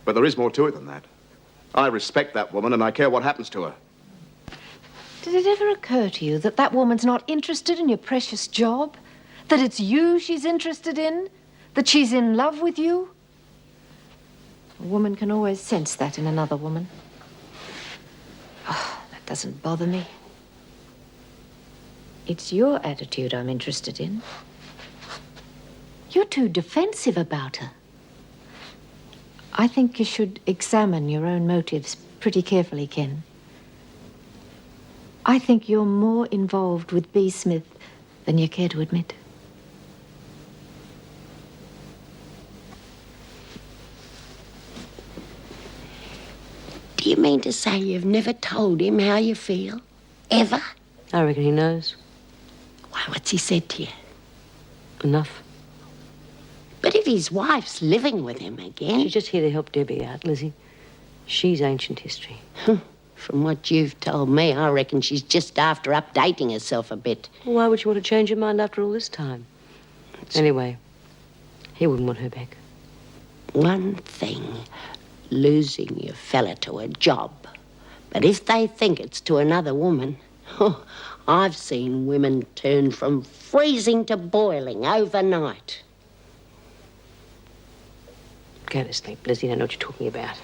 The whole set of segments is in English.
But there is more to it than that. I respect that woman and I care what happens to her. Did it ever occur to you that that woman's not interested in your precious job? That it's you she's interested in? That she's in love with you? A woman can always sense that in another woman. Oh, that doesn't bother me. It's your attitude I'm interested in. You're too defensive about her. I think you should examine your own motives pretty carefully, Ken. I think you're more involved with B. Smith than you care to admit. Do you mean to say you've never told him how you feel? Ever? I reckon he knows. Why, what's he said to you? Enough. But if his wife's living with him again... She's just here to help Debbie out, Lizzie. She's ancient history. From what you've told me, I reckon she's just after updating herself a bit. Well, why would she want to change her mind after all this time? Anyway, he wouldn't want her back. One thing, losing your fella to a job. But if they think it's to another woman... Oh, I've seen women turn from freezing to boiling overnight. Go to sleep, Lizzie. I don't know what you're talking about.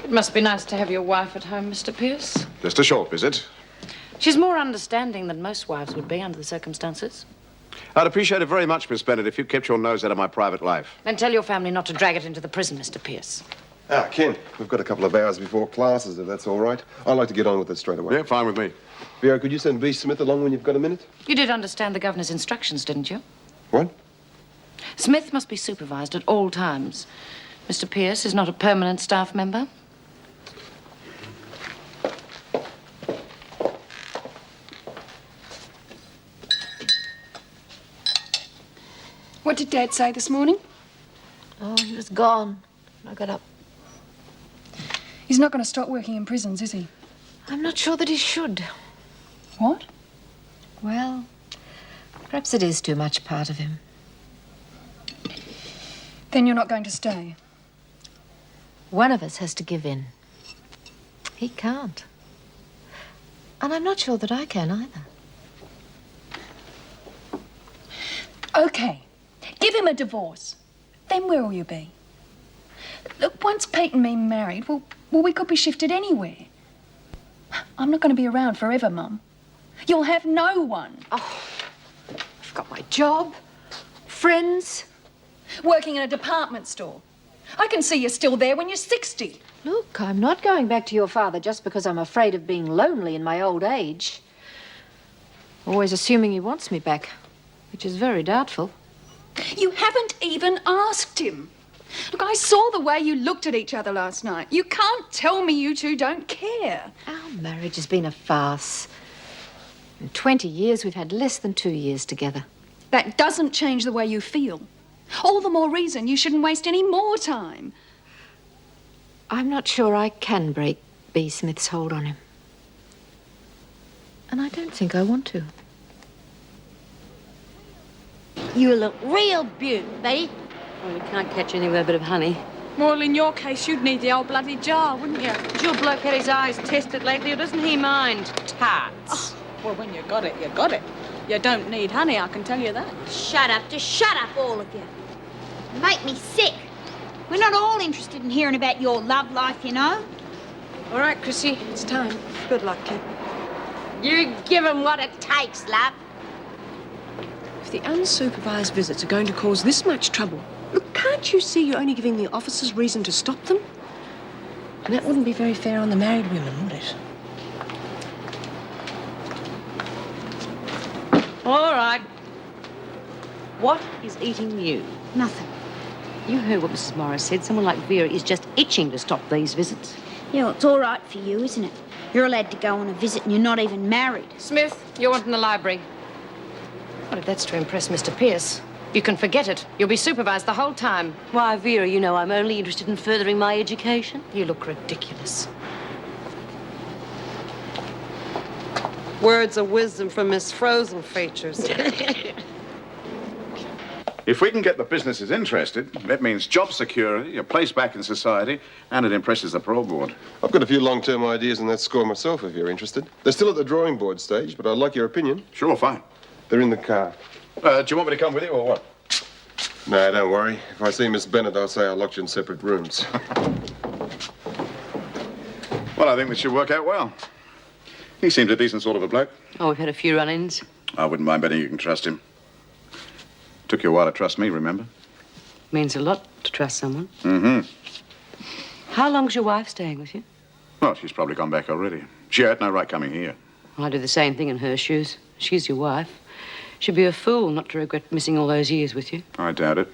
It must be nice to have your wife at home, Mr. Pierce. Just a short visit. She's more understanding than most wives would be under the circumstances. I'd appreciate it very much, Miss Bennett, if you kept your nose out of my private life. Then tell your family not to drag it into the prison, Mr. Pierce. Ken, we've got a couple of hours before classes, if that's all right. I'd like to get on with it straight away. Yeah, fine with me. Vera, could you send B. Smith along when you've got a minute? You did understand the governor's instructions, didn't you? What? Smith must be supervised at all times. Mr. Pierce is not a permanent staff member. What did Dad say this morning? Oh, he was gone. I got up. He's not going to stop working in prisons, is he? I'm not sure that he should. What? Well, perhaps it is too much part of him. Then you're not going to stay? One of us has to give in. He can't. And I'm not sure that I can either. OK. Give him a divorce. Then where will you be? Look, once Pete and me married, well, we could be shifted anywhere. I'm not going to be around forever, Mum. You'll have no one. Oh, I've got my job, friends. Working in a department store. I can see you're still there when you're 60. Look, I'm not going back to your father just because I'm afraid of being lonely in my old age. Always assuming he wants me back, which is very doubtful. You haven't even asked him. Look, I saw the way you looked at each other last night. You can't tell me you two don't care. Our marriage has been a farce. In 20 years, we've had less than 2 years together. That doesn't change the way you feel. All the more reason you shouldn't waste any more time. I'm not sure I can break B. Smith's hold on him. And I don't think I want to. You look real beaut, B. Well, you can't catch anything with a bit of honey. Well, in your case, you'd need the old bloody jar, wouldn't you? Has your bloke had his eyes tested lately, or doesn't he mind tarts? Oh, well, when you got it, you got it. You don't need honey, I can tell you that. Shut up. Just shut up, all of you. You make me sick. We're not all interested in hearing about your love life, you know. All right, Chrissy, it's time. Good luck, kid. You give 'em what it takes, love. If the unsupervised visits are going to cause this much trouble, look, can't you see you're only giving the officers reason to stop them? And that wouldn't be very fair on the married women, would it? All right. What is eating you? Nothing. You heard what Mrs. Morris said. Someone like Vera is just itching to stop these visits. Yeah, well, it's all right for you, isn't it? You're allowed to go on a visit and you're not even married. Smith, you're wanting the library. Well, if that's to impress Mr. Pierce, you can forget it. You'll be supervised the whole time. Why, Vera, you know I'm only interested in furthering my education. You look ridiculous. Words of wisdom from Miss Frozen Features. If we can get the businesses interested, that means job security, a place back in society, and it impresses the parole board. I've got a few long-term ideas on that score myself, if you're interested. They're still at the drawing board stage, but I'd like your opinion. Sure, fine. They're in the car. Do you want me to come with you or what? No, don't worry. If I see Miss Bennett, I'll say I locked you in separate rooms. Well, I think this should work out well. He seems a decent sort of a bloke. Oh, we've had a few run-ins. I wouldn't mind betting you can trust him. Took you a while to trust me, remember? Means a lot to trust someone. Mm-hmm. How long's your wife staying with you? Well, she's probably gone back already. She had no right coming here. I'd do the same thing in her shoes. She's your wife. She'd be a fool not to regret missing all those years with you. I doubt it.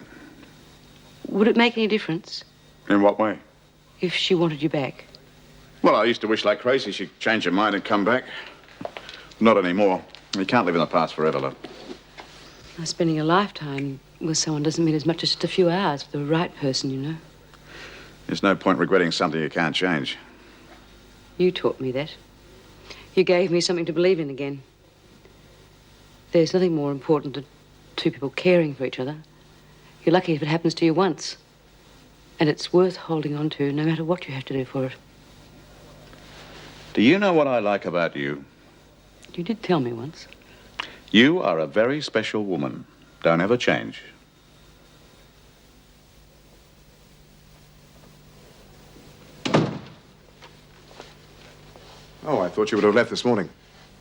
Would it make any difference In what way? if she wanted you back? Well, I used to wish like crazy she'd change her mind and come back. Not anymore. You can't live in the past forever, love. Now, spending a lifetime with someone doesn't mean as much as just a few hours with the right person, you know. There's no point regretting something you can't change. You taught me that. You gave me something to believe in again. There's nothing more important than two people caring for each other. You're lucky if it happens to you once. And it's worth holding on to, no matter what you have to do for it. Do you know what I like about you? You did tell me once. You are a very special woman. Don't ever change. Oh, I thought you would have left this morning.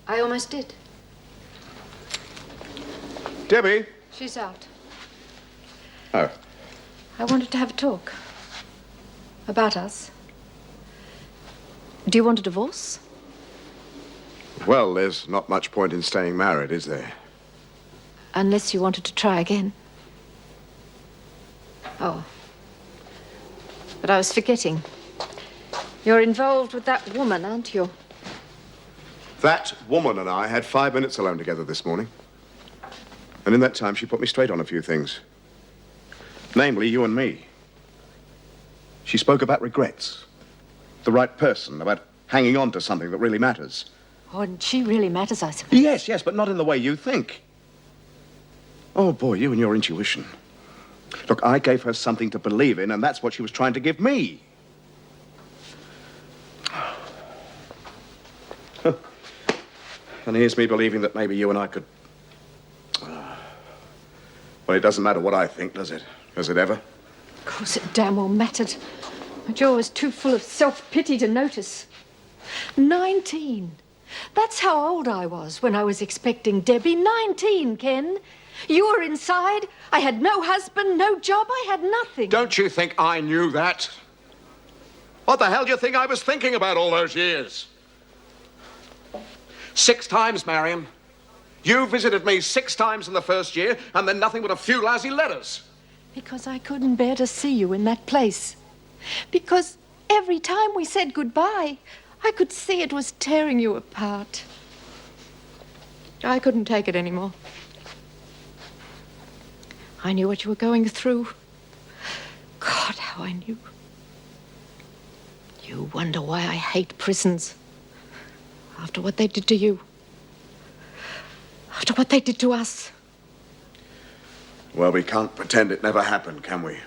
I almost did. Debbie? She's out. Oh. I wanted to have a talk. About us. Do you want a divorce? Well, there's not much point in staying married, is there? Unless you wanted to try again. Oh. But I was forgetting. You're involved with that woman, aren't you? That woman and I had 5 minutes alone together this morning. And in that time, she put me straight on a few things. Namely, you and me. She spoke about regrets. The right person, about hanging on to something that really matters. Oh, and she really matters, I suppose. Yes, but not in the way you think. Oh, boy, you and your intuition. Look, I gave her something to believe in, and that's what she was trying to give me. And here's me believing that maybe you and I could... Well, it doesn't matter what I think, does it? Does it ever? Of course it damn well mattered. But you're always too full of self-pity to notice. 19. That's how old I was when I was expecting Debbie. 19, Ken. You were inside. I had no husband, no job. I had nothing. Don't you think I knew that? What the hell do you think I was thinking about all those years? 6 times, Marion. You visited me 6 times in the first year, and then nothing but a few lousy letters. Because I couldn't bear to see you in that place. Because every time we said goodbye, I could see it was tearing you apart. I couldn't take it anymore. I knew what you were going through. God, how I knew. You wonder why I hate prisons. After what they did to you. After what they did to us. Well, we can't pretend it never happened, can we?